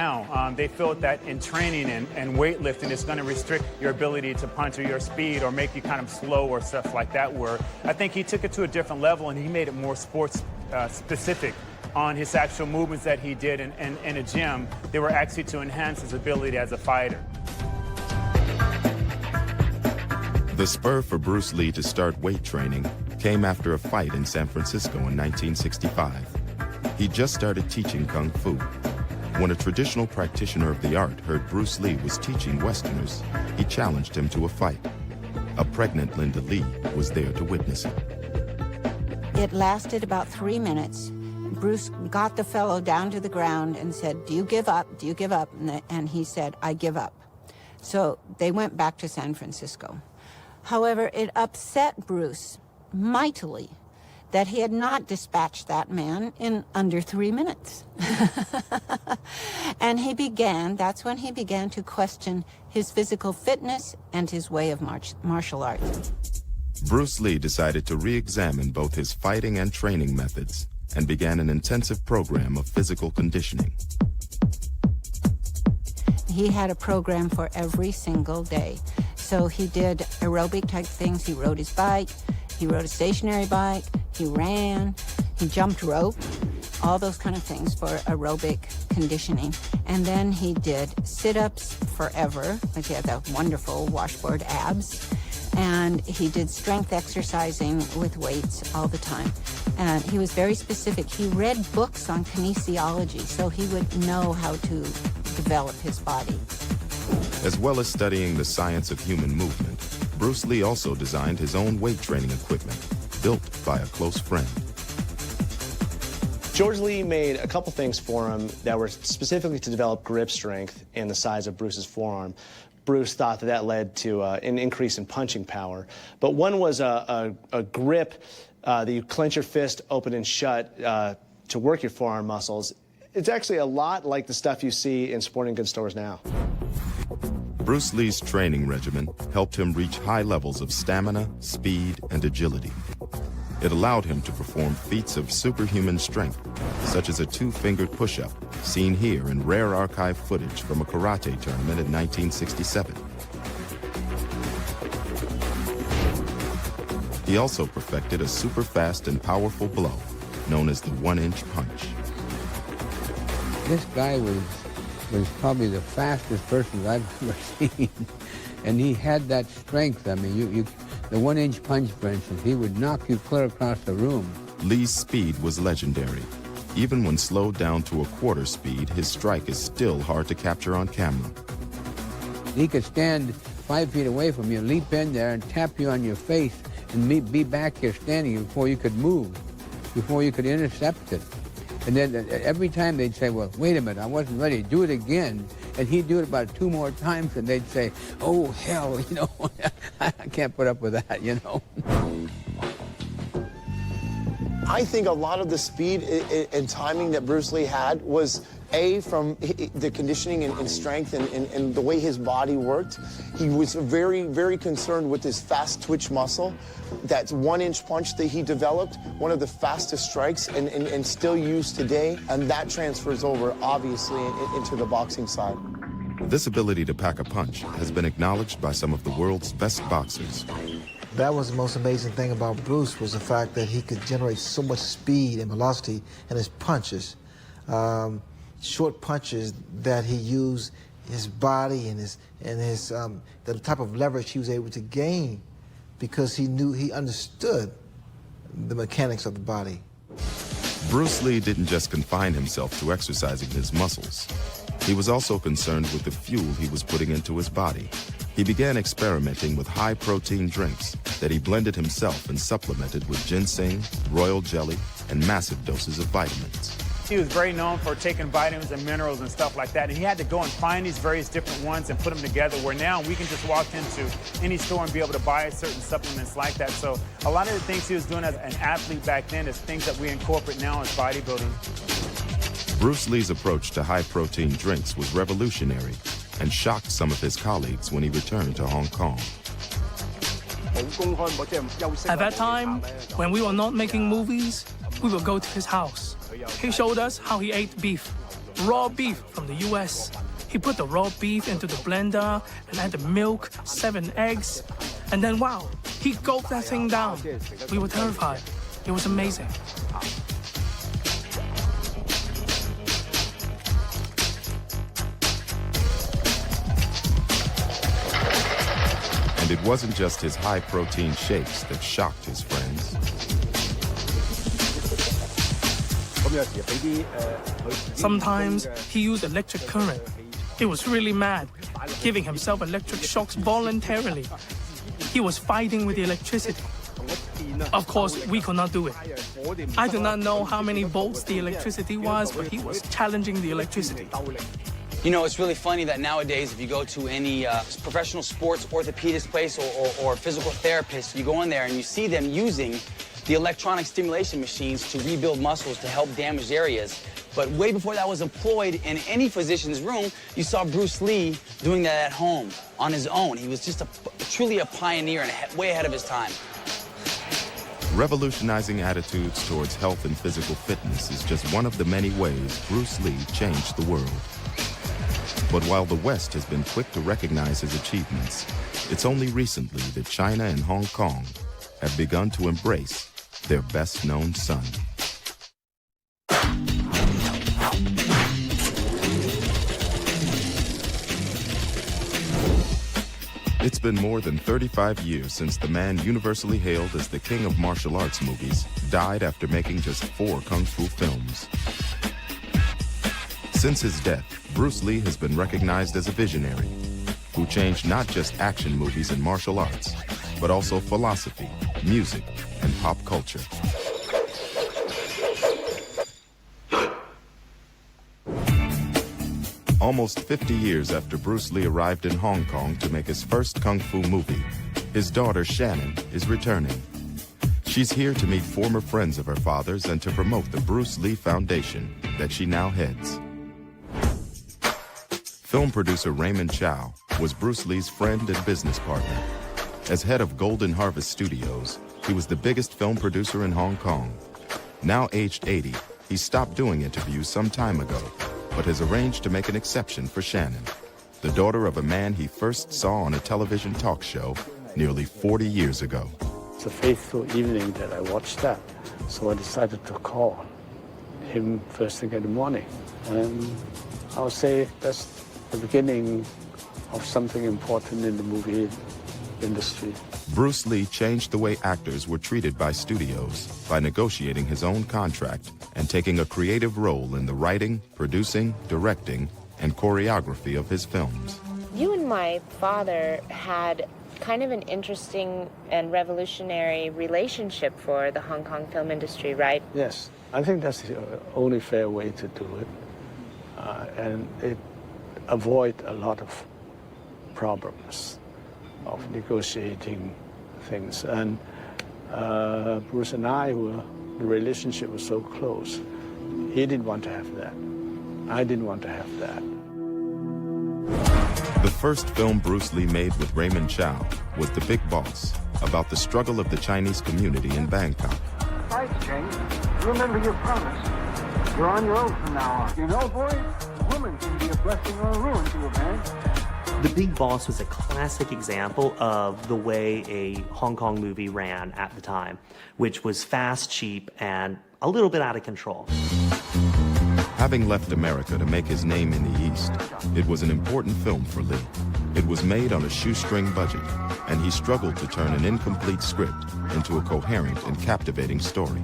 Now, they felt that in training and weightlifting, it's going to restrict your ability to punch or your speed or make you kind of slow or stuff like that, where I think he took it to a different level and he made it more sports specific on his actual movements that he did in a gym. They were actually to enhance his ability as a fighter. The spur for Bruce Lee to start weight training came after a fight in San Francisco in 1965. He just started teaching Kung Fu. When a traditional practitioner of the art heard Bruce Lee was teaching Westerners, he challenged him to a fight. A pregnant Linda Lee was there to witness it. It lasted about 3 minutes. Bruce got the fellow down to the ground and said, "Do you give up? Do you give up?" And he said, "I give up." So they went back to San Francisco. However, it upset Bruce mightily that he had not dispatched that man in under 3 minutes. And that's when he began to question his physical fitness and his way of martial arts. Bruce Lee decided to re-examine both his fighting and training methods and began an intensive program of physical conditioning. He had a program for every single day. So he did aerobic type things. He rode his bike, he rode a stationary bike, he ran, he jumped rope, all those kind of things for aerobic conditioning. And then he did sit-ups forever, because he had the wonderful washboard abs. And he did strength exercising with weights all the time. And he was very specific. He read books on kinesiology, so he would know how to develop his body. As well as studying the science of human movement, Bruce Lee also designed his own weight training equipment, built by a close friend. George Lee made a couple things for him that were specifically to develop grip strength and the size of Bruce's forearm. Bruce thought that led to an increase in punching power. But one was a grip that you clench your fist open and shut to work your forearm muscles. It's actually a lot like the stuff you see in sporting goods stores now. Bruce Lee's training regimen helped him reach high levels of stamina, speed, and agility. It allowed him to perform feats of superhuman strength, such as a 2-fingered push-up, seen here in rare archive footage from a karate tournament in 1967. He also perfected a super fast and powerful blow, known as the 1-inch punch. This guy was probably the fastest person I've ever seen. And he had that strength. I mean, the 1-inch punch, for instance, he would knock you clear across the room. Lee's speed was legendary. Even when slowed down to a quarter speed, his strike is still hard to capture on camera. He could stand 5 feet away from you, leap in there and tap you on your face and be back here standing before you could move, before you could intercept it. And then every time they'd say, "Well, wait a minute, I wasn't ready, do it again." And he'd do it about 2 more times, and they'd say, "Oh, hell, you know, I can't put up with that, you know." I think a lot of the speed and timing that Bruce Lee had was from the conditioning and strength and the way his body worked. He was very, very concerned with his fast twitch muscle. That 1-inch punch that he developed, one of the fastest strikes and still used today, and that transfers over, obviously, into the boxing side. This ability to pack a punch has been acknowledged by some of the world's best boxers. That was the most amazing thing about Bruce, was the fact that he could generate so much speed and velocity in his punches. Short punches that he used his body and the type of leverage he was able to gain, because he understood the mechanics of the body. Bruce Lee didn't just confine himself to exercising his muscles. He was also concerned with the fuel he was putting into his body. He began experimenting with high-protein drinks that he blended himself and supplemented with ginseng, royal jelly, and massive doses of vitamins. He was very known for taking vitamins and minerals and stuff like that, and he had to go and find these various different ones and put them together, where now we can just walk into any store and be able to buy certain supplements like that. So a lot of the things he was doing as an athlete back then is things that we incorporate now as bodybuilding. Bruce Lee's approach to high-protein drinks was revolutionary and shocked some of his colleagues when he returned to Hong Kong. At that time, when we were not making movies, we would go to his house. He showed us how he ate beef. raw beef from the US. He put the raw beef into the blender and added milk, 7 eggs, and then wow, he gulped that thing down. We were terrified. It was amazing. And it wasn't just his high-protein shakes that shocked his friends. Sometimes he used electric current. He was really mad, giving himself electric shocks voluntarily. He was fighting with the electricity. Of course, we could not do it. I do not know how many volts the electricity was, but he was challenging the electricity. You know, it's really funny that nowadays, if you go to any professional sports orthopedist place or physical therapist, you go in there and you see them using the electronic stimulation machines to rebuild muscles to help damaged areas. But way before that was employed in any physician's room, you saw Bruce Lee doing that at home on his own. He was just truly a pioneer and way ahead of his time. Revolutionizing attitudes towards health and physical fitness is just one of the many ways Bruce Lee changed the world. But while the West has been quick to recognize his achievements, it's only recently that China and Hong Kong have begun to embrace their best-known son. It's been more than 35 years since the man universally hailed as the king of martial arts movies died after making just 4 kung fu films. Since his death, Bruce Lee has been recognized as a visionary who changed not just action movies and martial arts, but also philosophy, music, and pop culture. Almost 50 years after Bruce Lee arrived in Hong Kong to make his first kung fu movie, his daughter Shannon is returning. She's here to meet former friends of her father's and to promote the Bruce Lee Foundation that she now heads. Film producer Raymond Chow was Bruce Lee's friend and business partner. As head of Golden Harvest Studios, he was the biggest film producer in Hong Kong. Now aged 80, he stopped doing interviews some time ago, but has arranged to make an exception for Shannon, the daughter of a man he first saw on a television talk show nearly 40 years ago. It's a fateful evening that I watched that, so I decided to call him first thing in the morning. And I'll say that's the beginning of something important in the movie industry. Bruce Lee changed the way actors were treated by studios by negotiating his own contract and taking a creative role in the writing, producing, directing, and choreography of his films. You and my father had kind of an interesting and revolutionary relationship for the Hong Kong film industry, right? Yes, I think that's the only fair way to do it. And it avoid a lot of problems of negotiating things. And Bruce and I, the relationship was so close. He didn't want to have that. I didn't want to have that. The first film Bruce Lee made with Raymond Chow was The Big Boss, about the struggle of the Chinese community in Bangkok. Right, Cheng. Remember your promise. You're on your own from now on. You know, boy, a woman can be a blessing or a ruin to a man. The Big Boss was a classic example of the way a Hong Kong movie ran at the time, which was fast, cheap, and a little bit out of control. Having left America to make his name in the East, it was an important film for Lee. It was made on a shoestring budget, and he struggled to turn an incomplete script into a coherent and captivating story.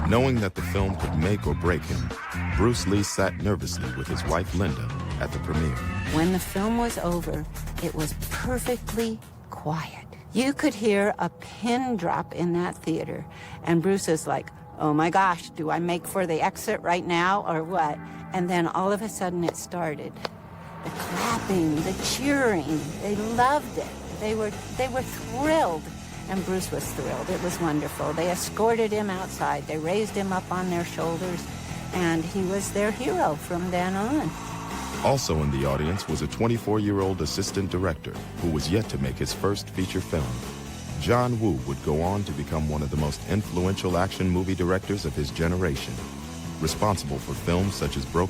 Knowing that the film could make or break him, Bruce Lee sat nervously with his wife Linda at the premiere. When the film was over, it was perfectly quiet. You could hear a pin drop in that theater, and Bruce is like, oh my gosh, do I make for the exit right now or what? And then all of a sudden it started. The clapping, the cheering, they loved it. They were thrilled, and Bruce was thrilled. It was wonderful. They escorted him outside. They raised him up on their shoulders, and he was their hero from then on. Also in the audience was a 24-year-old assistant director who was yet to make his first feature film. John Woo would go on to become one of the most influential action movie directors of his generation. responsible for films such as Broken